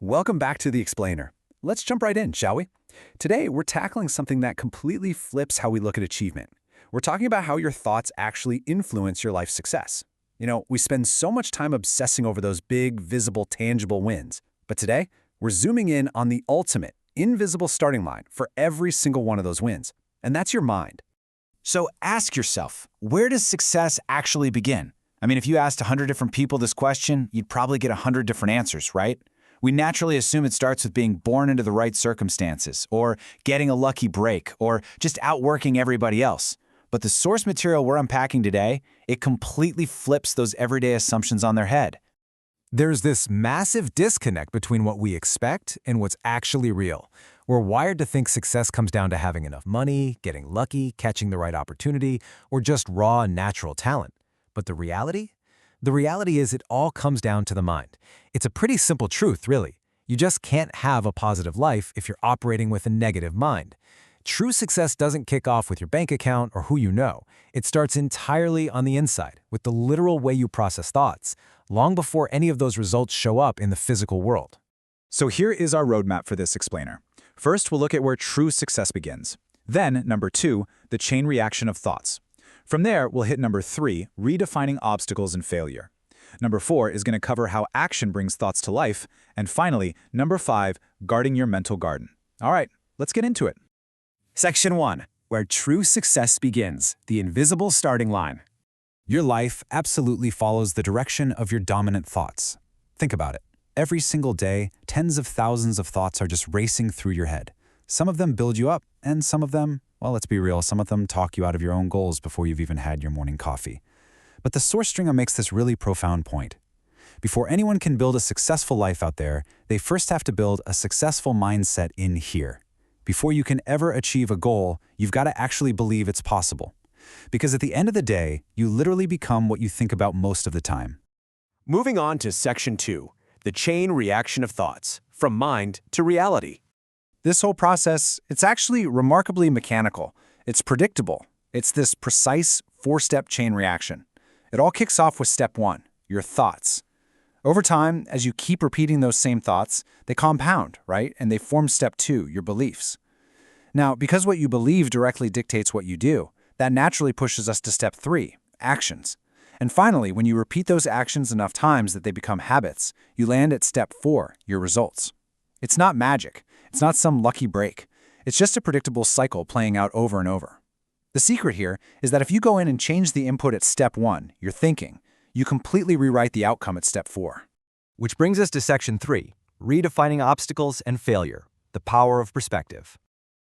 Welcome back to The Explainer. Let's jump right in, shall we? Today, we're tackling something that completely flips how we look at achievement. We're talking about how your thoughts actually influence your life's success. We spend so much time obsessing over those big, visible, tangible wins. But today, we're zooming in on the ultimate, invisible starting line for every single one of those wins. And that's your mind. So ask yourself, where does success actually begin? If you asked 100 different people this question, you'd probably get 100 different answers, right? We naturally assume it starts with being born into the right circumstances, or getting a lucky break, or just outworking everybody else. But the source material we're unpacking today, it completely flips those everyday assumptions on their head. There's this massive disconnect between what we expect and what's actually real. We're wired to think success comes down to having enough money, getting lucky, catching the right opportunity, or just raw natural talent. But the reality? The reality is it all comes down to the mind. It's a pretty simple truth, really. You just can't have a positive life if you're operating with a negative mind. True success doesn't kick off with your bank account or who you know. It starts entirely on the inside, with the literal way you process thoughts, long before any of those results show up in the physical world. So here is our roadmap for this explainer. First, we'll look at where true success begins. Then, number 2, the chain reaction of thoughts. From there, we'll hit number 3, redefining obstacles and failure. Number 4 is going to cover how action brings thoughts to life. And finally, number 5, guarding your mental garden. All right, let's get into it. Section 1, where true success begins, the invisible starting line. Your life absolutely follows the direction of your dominant thoughts. Think about it. Every single day, tens of thousands of thoughts are just racing through your head. Some of them build you up, and some of them, well, let's be real, some of them talk you out of your own goals before you've even had your morning coffee. But the source stringer makes this really profound point. Before anyone can build a successful life out there, they first have to build a successful mindset in here. Before you can ever achieve a goal, you've got to actually believe it's possible. Because at the end of the day, you literally become what you think about most of the time. Moving on to Section 2, the chain reaction of thoughts, from mind to reality. This whole process, it's actually remarkably mechanical. It's predictable. It's this precise 4-step chain reaction. It all kicks off with step 1, your thoughts. Over time, as you keep repeating those same thoughts, they compound, right? And they form step 2, your beliefs. Now, because what you believe directly dictates what you do, that naturally pushes us to step 3, actions. And finally, when you repeat those actions enough times that they become habits, you land at step 4, your results. It's not magic. It's not some lucky break. It's just a predictable cycle playing out over and over. The secret here is that if you go in and change the input at step 1, your thinking, you completely rewrite the outcome at step 4. Which brings us to Section 3, redefining obstacles and failure, the power of perspective.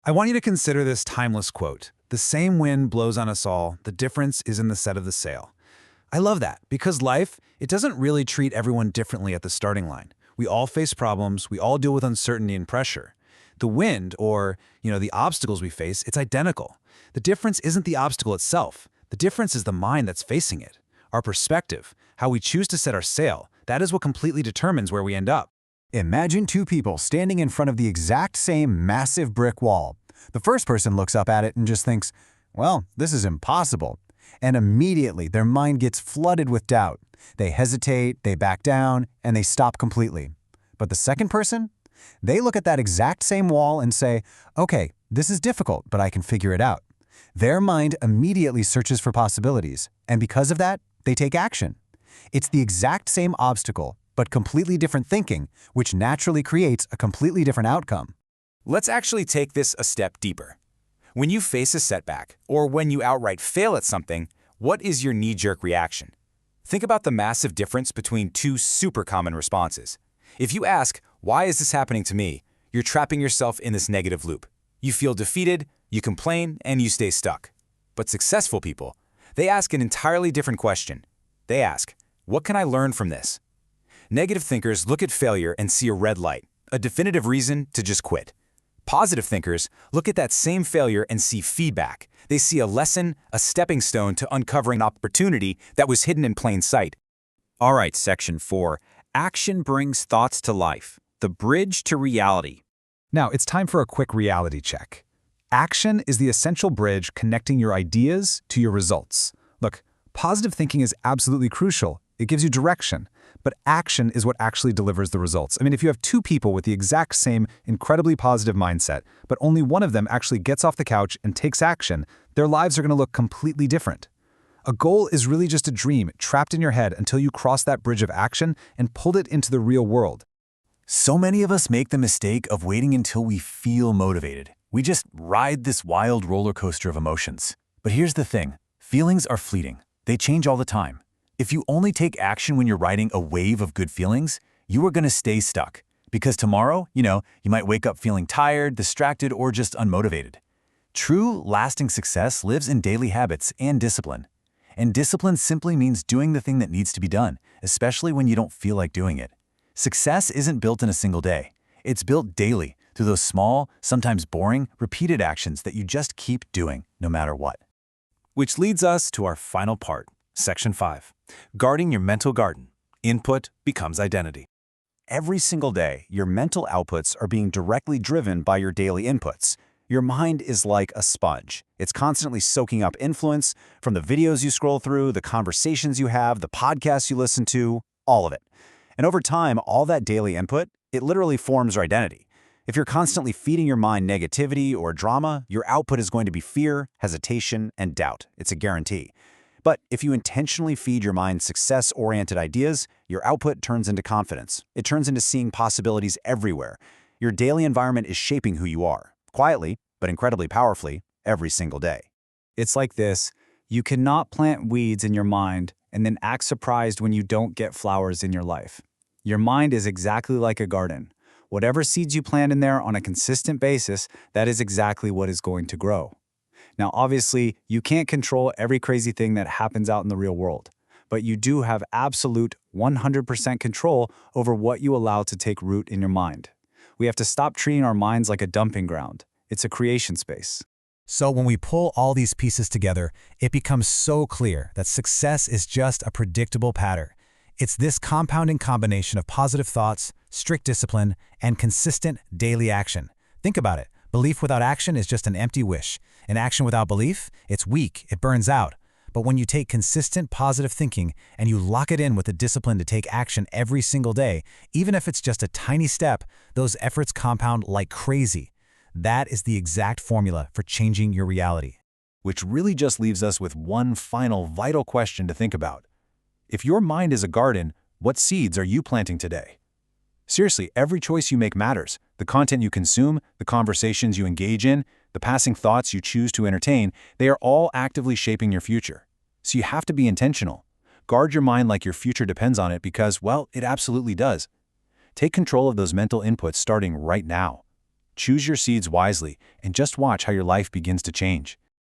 I want you to consider this timeless quote. The same wind blows on us all. The difference is in the set of the sail. I love that because life, it doesn't really treat everyone differently at the starting line. We all face problems. We all deal with uncertainty and pressure. The wind, or the obstacles we face, it's identical. The difference isn't the obstacle itself. The difference is the mind that's facing it. Our perspective, how we choose to set our sail, that is what completely determines where we end up. Imagine two people standing in front of the exact same massive brick wall. The first person looks up at it and just thinks, well, this is impossible. And immediately their mind gets flooded with doubt. They hesitate, they back down, and they stop completely. But the second person? They look at that exact same wall and say, okay, this is difficult, but I can figure it out. Their mind immediately searches for possibilities, and because of that, they take action. It's the exact same obstacle, but completely different thinking, which naturally creates a completely different outcome. Let's actually take this a step deeper. When you face a setback, or when you outright fail at something, what is your knee-jerk reaction? Think about the massive difference between two super common responses. If you ask, why is this happening to me? You're trapping yourself in this negative loop. You feel defeated, you complain, and you stay stuck. But successful people, they ask an entirely different question. They ask, what can I learn from this? Negative thinkers look at failure and see a red light, a definitive reason to just quit. Positive thinkers look at that same failure and see feedback. They see a lesson, a stepping stone to uncovering an opportunity that was hidden in plain sight. All right, Section 4, action brings thoughts to life, the bridge to reality. Now, it's time for a quick reality check. Action is the essential bridge connecting your ideas to your results. Look, positive thinking is absolutely crucial. It gives you direction. but action is what actually delivers the results. I mean, if you have two people with the exact same incredibly positive mindset, but only one of them actually gets off the couch and takes action, their lives are going to look completely different. A goal is really just a dream trapped in your head until you cross that bridge of action and pulled it into the real world. So many of us make the mistake of waiting until we feel motivated. We just ride this wild roller coaster of emotions. But here's the thing, feelings are fleeting. They change all the time. If you only take action when you're riding a wave of good feelings, you are going to stay stuck. Because tomorrow, you might wake up feeling tired, distracted, or just unmotivated. True, lasting success lives in daily habits and discipline. And discipline simply means doing the thing that needs to be done, especially when you don't feel like doing it. Success isn't built in a single day. It's built daily through those small, sometimes boring, repeated actions that you just keep doing no matter what. Which leads us to our final part, Section 5. Guarding your mental garden. Input becomes identity. Every single day, your mental outputs are being directly driven by your daily inputs. Your mind is like a sponge. It's constantly soaking up influence from the videos you scroll through, the conversations you have, the podcasts you listen to, all of it. And over time, all that daily input, it literally forms your identity. If you're constantly feeding your mind negativity or drama, your output is going to be fear, hesitation, and doubt. It's a guarantee. But if you intentionally feed your mind success-oriented ideas, your output turns into confidence. It turns into seeing possibilities everywhere. Your daily environment is shaping who you are, quietly, but incredibly powerfully, every single day. It's like this. You cannot plant weeds in your mind and then act surprised when you don't get flowers in your life. Your mind is exactly like a garden. Whatever seeds you plant in there on a consistent basis, that is exactly what is going to grow. Now, obviously, you can't control every crazy thing that happens out in the real world, but you do have absolute 100% control over what you allow to take root in your mind. We have to stop treating our minds like a dumping ground. It's a creation space. So when we pull all these pieces together, it becomes so clear that success is just a predictable pattern. It's this compounding combination of positive thoughts, strict discipline, and consistent daily action. Think about it. Belief without action is just an empty wish. And action without belief, it's weak, it burns out. But when you take consistent positive thinking and you lock it in with the discipline to take action every single day, even if it's just a tiny step, those efforts compound like crazy. That is the exact formula for changing your reality. Which really just leaves us with one final vital question to think about. If your mind is a garden, what seeds are you planting today? Seriously, every choice you make matters. The content you consume, the conversations you engage in, the passing thoughts you choose to entertain, they are all actively shaping your future. So you have to be intentional. Guard your mind like your future depends on it because, well, it absolutely does. Take control of those mental inputs starting right now. Choose your seeds wisely and just watch how your life begins to change.